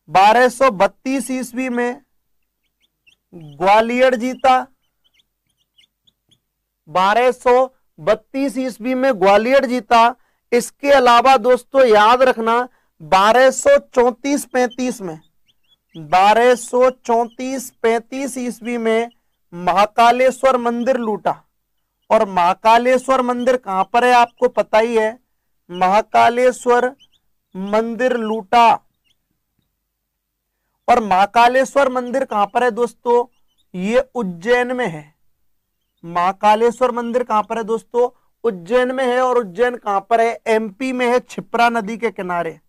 1232 ईस्वी में ग्वालियर जीता। 1232 ईस्वी में ग्वालियर जीता। इसके अलावा दोस्तों याद रखना 1234-35 में 1234-35 ईस्वी में महाकालेश्वर मंदिर लूटा। और महाकालेश्वर मंदिर कहां पर है आपको पता ही है, महाकालेश्वर मंदिर लूटा। और महाकालेश्वर मंदिर कहां पर है दोस्तों, ये उज्जैन में है। महाकालेश्वर मंदिर कहां पर है दोस्तों, उज्जैन में है। और उज्जैन कहां पर है, एमपी में है, क्षिप्रा नदी के किनारे,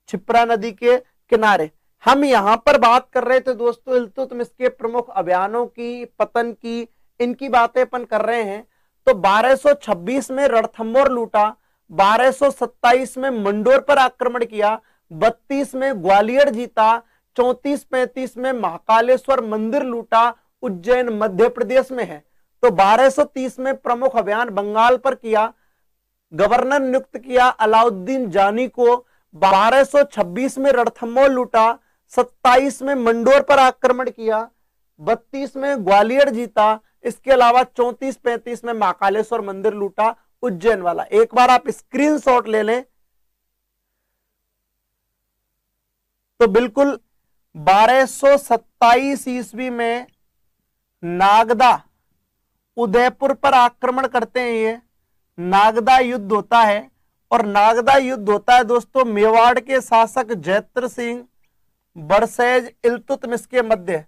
क्षिप्रा नदी के किनारे। हम यहां पर बात कर रहे थे दोस्तों इल्तुतमिश के प्रमुख अभियानों की, पतन की, इनकी बातें अपन कर रहे हैं। तो 1226 में रणथंभौर लूटा, 1227 में मंडोर पर आक्रमण किया, 32 में ग्वालियर जीता, 34-35 में महाकालेश्वर मंदिर लूटा। उज्जैन मध्य प्रदेश में है। तो 1230 में प्रमुख अभियान बंगाल पर किया, गवर्नर नियुक्त किया अलाउद्दीन जानी को। 1226 में रणथंभौर लूटा, 27 में मंडोर पर आक्रमण किया, 32 में ग्वालियर जीता। इसके अलावा 34-35 में महाकालेश्वर मंदिर लूटा, उज्जैन वाला। एक बार आप स्क्रीनशॉट ले लें तो बिल्कुल 1227 ईस्वी में नागदा, उदयपुर पर आक्रमण करते हैं। ये नागदा युद्ध होता है। और नागदा युद्ध होता है दोस्तों मेवाड़ के शासक जैत्र सिंह वर्सेज इल्तुतमिश के मध्य।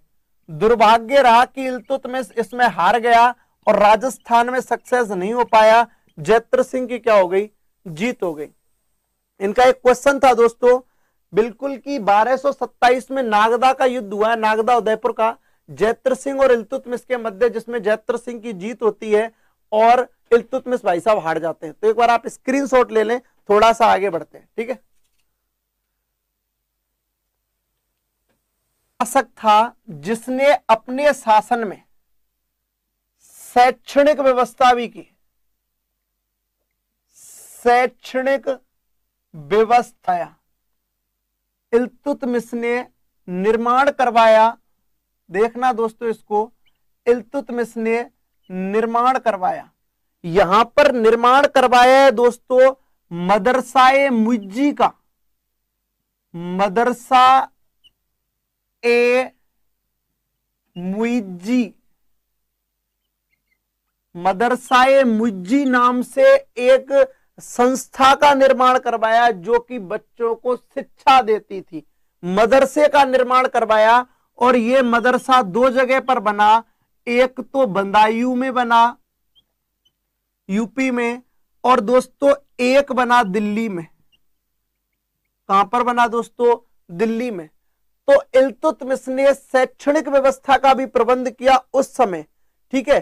दुर्भाग्य रहा कि इल्तुतमिश इसमें हार गया और राजस्थान में सक्सेस नहीं हो पाया। जैत्र सिंह की क्या हो गई, जीत हो गई। इनका एक क्वेश्चन था दोस्तों बिल्कुल कि 1227 में नागदा का युद्ध हुआ है, नागदा उदयपुर का, जैत्र सिंह और इल्तुतमिश के मध्य, जिसमें जैत्र सिंह की जीत होती है और इल्तुतमिश भाई साहब हार जाते हैं। तो एक बार आप स्क्रीनशॉट ले लें, थोड़ा सा आगे बढ़ते हैं, ठीक है। शासक था जिसने अपने शासन में शैक्षणिक व्यवस्था भी की, शैक्षणिक व्यवस्था इल्तुतमिश ने निर्माण करवाया। देखना दोस्तों इसको, इल्तुतमिश ने निर्माण करवाया। यहां पर निर्माण करवाया है दोस्तों मदरसा-ए मुइज्जी का, मदरसा-ए मुइज्जी, मदरसा-ए मुइज्जी नाम से एक संस्था का निर्माण करवाया जो कि बच्चों को शिक्षा देती थी। मदरसे का निर्माण करवाया। और यह मदरसा दो जगह पर बना, एक तो बदायूं में बना यूपी में, और दोस्तों एक बना दिल्ली में। कहां पर बना दोस्तों, दिल्ली में। तो इल्तुतमिश ने शैक्षणिक व्यवस्था का भी प्रबंध किया उस समय, ठीक है।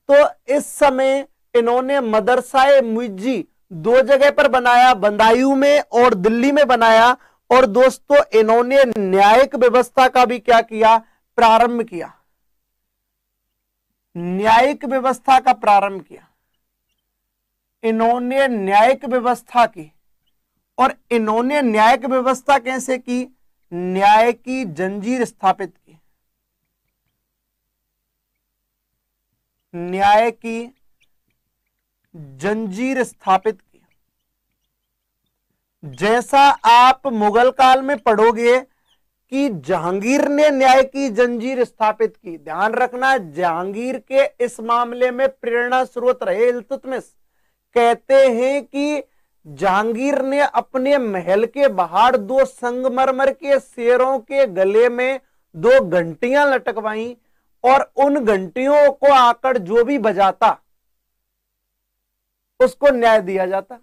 तो इस समय इन्होंने मदरसा-ए मुइज्जी दो जगह पर बनाया, बदायूं में और दिल्ली में बनाया। और दोस्तों इन्होंने न्यायिक व्यवस्था का भी क्या किया, प्रारंभ किया, न्यायिक व्यवस्था का प्रारंभ किया। इन्होंने न्यायिक व्यवस्था की। और इन्होंने न्यायिक व्यवस्था कैसे की, न्याय की जंजीर स्थापित की, न्याय की जंजीर स्थापित की। जैसा आप मुगल काल में पढ़ोगे कि जहांगीर ने न्याय की जंजीर स्थापित की। ध्यान रखना, जहांगीर के इस मामले में प्रेरणा स्रोत रहे इल्तुतमिश। कहते हैं कि जहांगीर ने अपने महल के बाहर दो संगमरमर के शेरों के गले में दो घंटियां लटकवाई, और उन घंटियों को आकर जो भी बजाता उसको न्याय दिया जाता।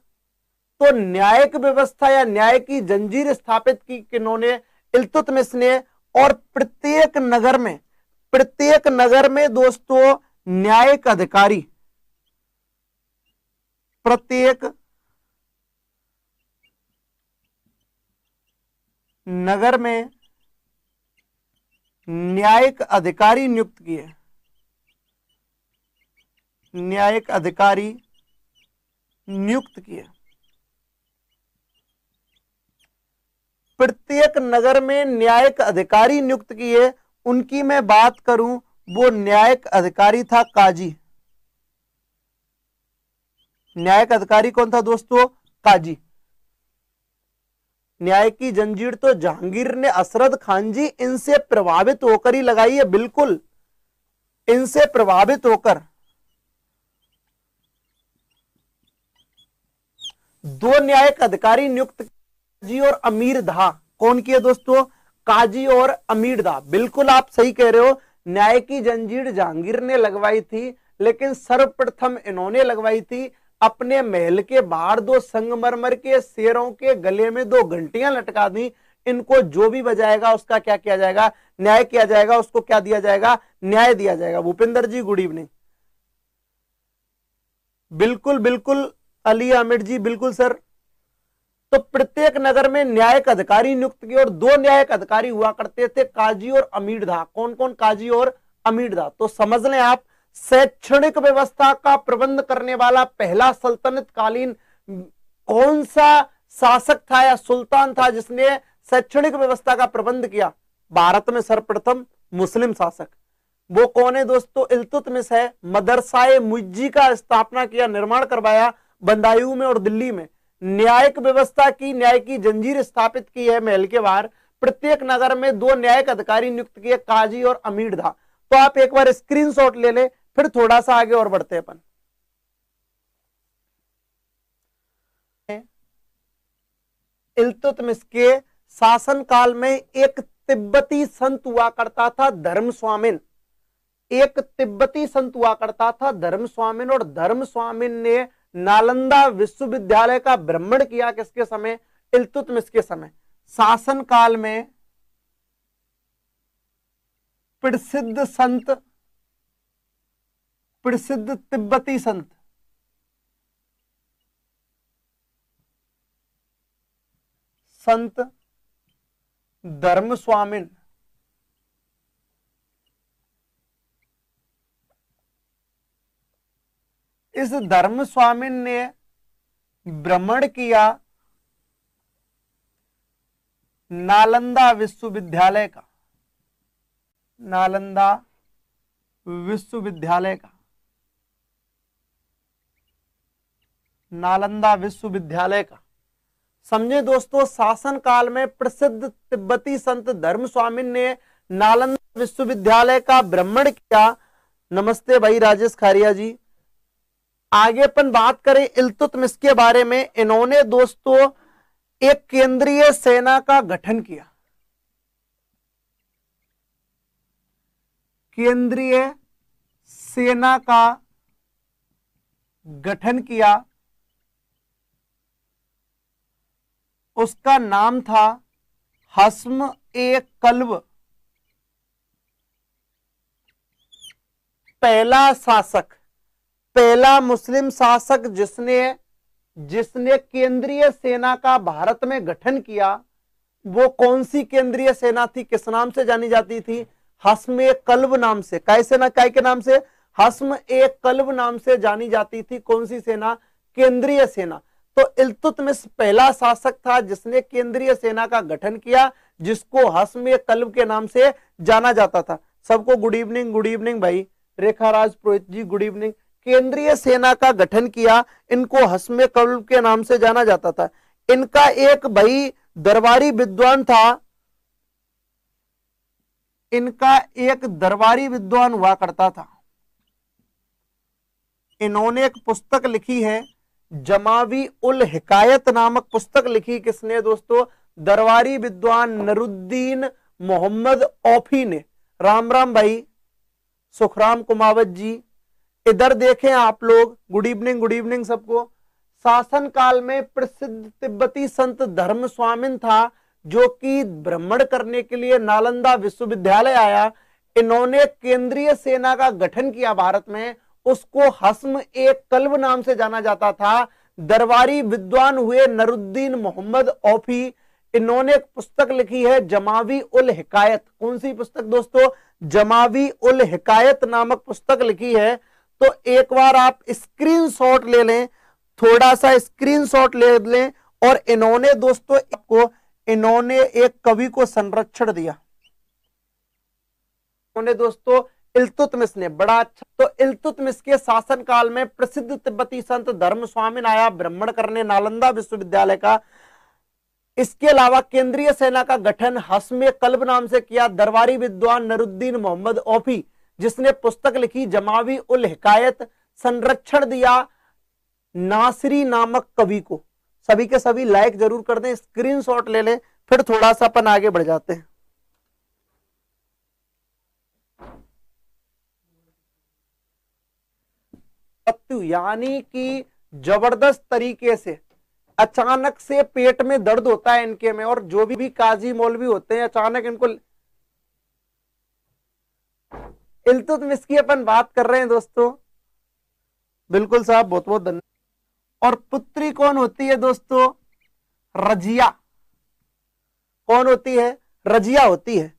तो न्यायिक व्यवस्था या न्याय की जंजीर स्थापित की किन्होंने, इल्तुतमिश ने। और प्रत्येक नगर में दोस्तों न्यायिक अधिकारी, प्रत्येक नगर में न्यायिक अधिकारी नियुक्त किए, न्यायिक अधिकारी नियुक्त किए। प्रत्येक प्रत्येक नगर में न्यायिक अधिकारी नियुक्त किए, उनकी मैं बात करूं, वो न्यायिक अधिकारी था काजी। न्यायिक अधिकारी कौन था दोस्तों? काजी। न्याय की जंजीर तो जहांगीर ने असरद खान जी इनसे प्रभावित होकर ही लगाई है, बिल्कुल इनसे प्रभावित होकर। दो न्यायिक अधिकारी नियुक्त, काजी और अमीर दा। कौन किए दोस्तों? काजी और अमीर दा। बिल्कुल आप सही कह रहे हो, न्याय की जंजीर जहांगीर ने लगवाई थी, लेकिन सर्वप्रथम इन्होंने लगवाई थी अपने महल के बाहर। दो संगमरमर के शेरों के गले में दो घंटियां लटका दी। इनको जो भी बजाएगा उसका क्या किया जाएगा? न्याय किया जाएगा, उसको क्या दिया जाएगा? न्याय दिया जाएगा। भूपेंद्र जी गुड इवनिंग। बिल्कुल बिल्कुल अली अहमद जी, बिल्कुल सर। तो प्रत्येक नगर में न्यायिक अधिकारी नियुक्त किए और दो न्यायिक अधिकारी हुआ करते थे, काजी और अमीरदा। कौन कौन? काजी और अमीरदा। तो समझ लें आप, शैक्षणिक व्यवस्था का प्रबंध करने वाला पहला सल्तनत कालीन कौन सा शासक था या सुल्तान था जिसने शैक्षणिक व्यवस्था का प्रबंध किया? भारत में सर्वप्रथम मुस्लिम शासक। वो कौन है दोस्तों? इल्तुतमिश है। मदरसाए मुइज्जी का स्थापना किया, निर्माण करवाया बंदायूं में और दिल्ली में। न्यायिक व्यवस्था की, न्याय की जंजीर स्थापित की है महल के बाहर। प्रत्येक नगर में दो न्यायिक अधिकारी नियुक्त किए, काजी और अमीरदा। तो आप एक बार स्क्रीनशॉट ले ले, फिर थोड़ा सा आगे और बढ़ते हैं अपन। इल्तुतमिश के शासन काल में एक तिब्बती संत हुआ करता था, धर्मस्वामिन। एक तिब्बती संत हुआ करता था, धर्मस्वामिन। और धर्मस्वामिन ने नालंदा विश्वविद्यालय का भ्रमण किया। किसके समय? इल्तुतमिश के समय। शासन काल में प्रसिद्ध संत, प्रसिद्ध तिब्बती संत संत धर्मस्वामिन। इस धर्मस्वामिन ने भ्रमण किया नालंदा विश्वविद्यालय का, नालंदा विश्वविद्यालय का, नालंदा विश्वविद्यालय का। समझे दोस्तों, शासन काल में प्रसिद्ध तिब्बती संत धर्मस्वामिन ने नालंदा विश्वविद्यालय का भ्रमण किया। नमस्ते भाई राजेश खारिया जी। आगे अपन बात करें इल्तुतमिश के बारे में। इन्होंने दोस्तों एक केंद्रीय सेना का गठन किया। केंद्रीय सेना का गठन किया। उसका नाम था हस्म-ए-कल्ब। पहला शासक, पहला मुस्लिम शासक जिसने केंद्रीय सेना का भारत में गठन किया, वो कौन सी केंद्रीय सेना थी? किस नाम से जानी जाती थी? हस्म-ए-कल्ब नाम से। कैसे ना काय के नाम से? हस्म-ए-कल्ब नाम से जानी जाती थी। कौन सी सेना? केंद्रीय सेना। तो इल्तुतमिश पहला शासक था जिसने केंद्रीय सेना का गठन किया, जिसको हस्म-ए-कल्ब के नाम से जाना जाता था। सबको गुड इवनिंग, गुड इवनिंग भाई। रेखा राज पुरोहित जी गुड इवनिंग। केंद्रीय सेना का गठन किया, इनको हस्म-ए-कल्ब के नाम से जाना जाता था। इनका एक भाई दरबारी विद्वान था, इनका एक दरबारी विद्वान हुआ करता था। इन्होंने एक पुस्तक लिखी है, जमावी उल हिकायत नामक पुस्तक लिखी। किसने दोस्तों? दरबारी विद्वान नरुद्दीन मोहम्मद औफी ने। राम राम भाई, सुखराम कुमावत जी। इधर देखें आप लोग, गुड इवनिंग सबको। शासन काल में प्रसिद्ध तिब्बती संत धर्मस्वामिन था, जो कि भ्रमण करने के लिए नालंदा विश्वविद्यालय आया। इन्होंने केंद्रीय सेना का गठन किया भारत में, उसको हस्म-ए-कल्ब नाम से जाना जाता था। दरबारी विद्वान हुए नरुद्दीन मोहम्मद औफी। इन्होंने एक पुस्तक लिखी है जमावी उल हिकायत। कौन सी पुस्तक दोस्तों? जमावी उल हिकायत नामक पुस्तक लिखी है। तो एक बार आप स्क्रीनशॉट ले लें, थोड़ा सा स्क्रीनशॉट ले लें। और इन्होंने दोस्तों आपको इन्होंने एक कवि को संरक्षण दिया। उन्होंने दोस्तों इल्तुतमिश ने, बड़ा अच्छा। तो इल्तुतमिश के शासनकाल में प्रसिद्ध तिब्बती संत धर्म स्वामी आया ब्राह्मण करने नालंदा विश्वविद्यालय का। इसके अलावा केंद्रीय सेना का गठन हस्मे कल्ब नाम से किया दरबारी विद्वान नरुद्दीन मोहम्मद औफी, जिसने पुस्तक लिखी जमावी उल हिकायत। संरक्षण दिया नासिरी नामक कवि को। सभी के सभी लाइक जरूर कर दें, स्क्रीनशॉट ले लें, फिर थोड़ा सा अपन आगे बढ़ जाते हैं। यानी कि जबरदस्त तरीके से अचानक से पेट में दर्द होता है इनके में, और जो भी काजी मौलवी होते हैं अचानक इनको, इल्तुतमिश की अपन बात कर रहे हैं दोस्तों, बिल्कुल साहब, बहुत बहुत धन्यवाद। और पुत्री कौन होती है दोस्तों? रजिया। कौन होती है? रजिया होती है।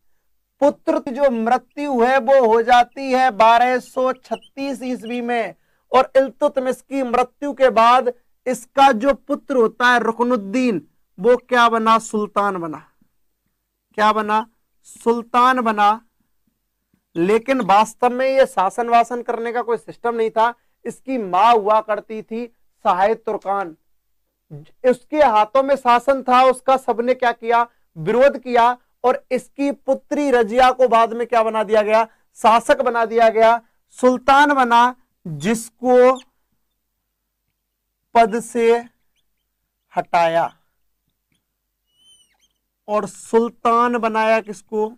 पुत्र की जो मृत्यु है वो हो जाती है 1236 ईस्वी में, और इल्तुतमिश की मृत्यु के बाद इसका जो पुत्र होता है रुकनुद्दीन, वो क्या बना? सुल्तान बना। क्या बना? सुल्तान बना। लेकिन वास्तव में ये शासन वासन करने का कोई सिस्टम नहीं था। इसकी मां हुआ करती थी शाह तुर्कान, उसके हाथों में शासन था, उसका सबने क्या किया? विरोध किया, और इसकी पुत्री रजिया को बाद में क्या बना दिया गया? शासक बना दिया गया, सुल्तान बना, जिसको पद से हटाया और सुल्तान बनाया। किसको?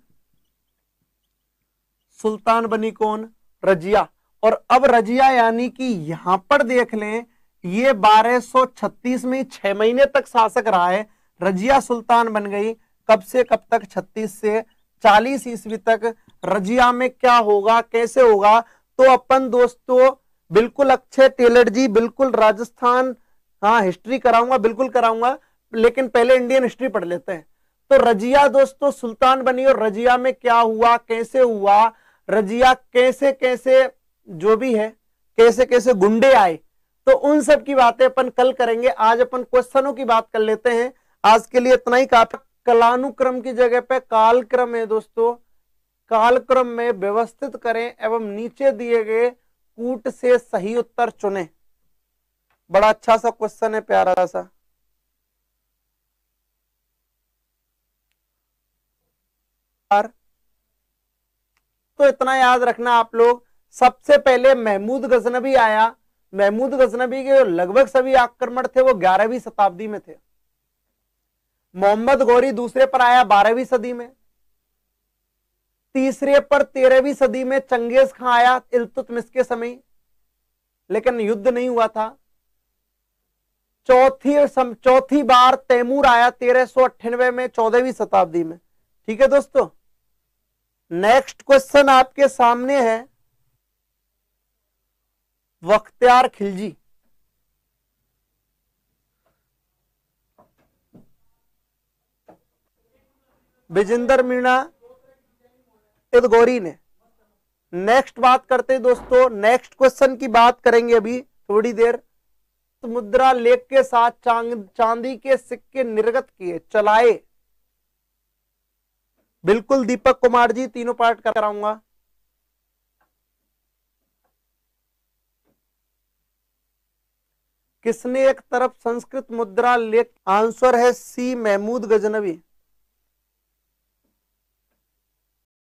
सुल्तान बनी कौन? रजिया। और अब रजिया यानी कि यहां पर देख लें, ये 1236 में 6 महीने तक शासक रहा है। रजिया सुल्तान बन गई। कब से कब तक? 36 से 40 ईस्वी तक। रजिया में क्या होगा, कैसे होगा? तो अपन दोस्तों बिल्कुल अक्षय टेलर जी, बिल्कुल राजस्थान, हाँ हिस्ट्री कराऊंगा, बिल्कुल कराऊंगा, लेकिन पहले इंडियन हिस्ट्री पढ़ लेते हैं। तो रजिया दोस्तों सुल्तान बनी, और रजिया में क्या हुआ, कैसे हुआ, रजिया कैसे कैसे जो भी है, कैसे कैसे गुंडे आए, तो उन सब की बातें अपन कल करेंगे। आज अपन क्वेश्चनों की बात कर लेते हैं। आज के लिए इतना ही काफी। कलानुक्रम की जगह पे कालक्रम है दोस्तों। कालक्रम में व्यवस्थित करें एवं नीचे दिए गए कूट से सही उत्तर चुनें। बड़ा अच्छा सा क्वेश्चन है, प्यारा सा। तो इतना याद रखना आप लोग। सबसे पहले महमूद गजनबी आया। महमूद गजनबी के लगभग सभी आक्रमण थे वो 11वीं शताब्दी में थे। मोहम्मद गौरी दूसरे पर आया 12वीं सदी में। तीसरे पर 13वीं सदी में चंगेज खां आया इल्तुतमिश के समय, लेकिन युद्ध नहीं हुआ था। चौथी बार तैमूर आया 1398 में 14वीं शताब्दी में। ठीक है दोस्तों। नेक्स्ट क्वेश्चन आपके सामने है, बख्तियार खिलजी। विजेंद्र मीणा इदगोरी ने। नेक्स्ट बात करते दोस्तों, नेक्स्ट क्वेश्चन की बात करेंगे अभी थोड़ी देर। मुद्रा लेख के साथ चांदी के सिक्के निर्गत किए, चलाए। बिल्कुल दीपक कुमार जी, तीनों पार्ट कराऊंगा। किसने एक तरफ संस्कृत मुद्रा लेख? आंसर है सी, महमूद गजनबी।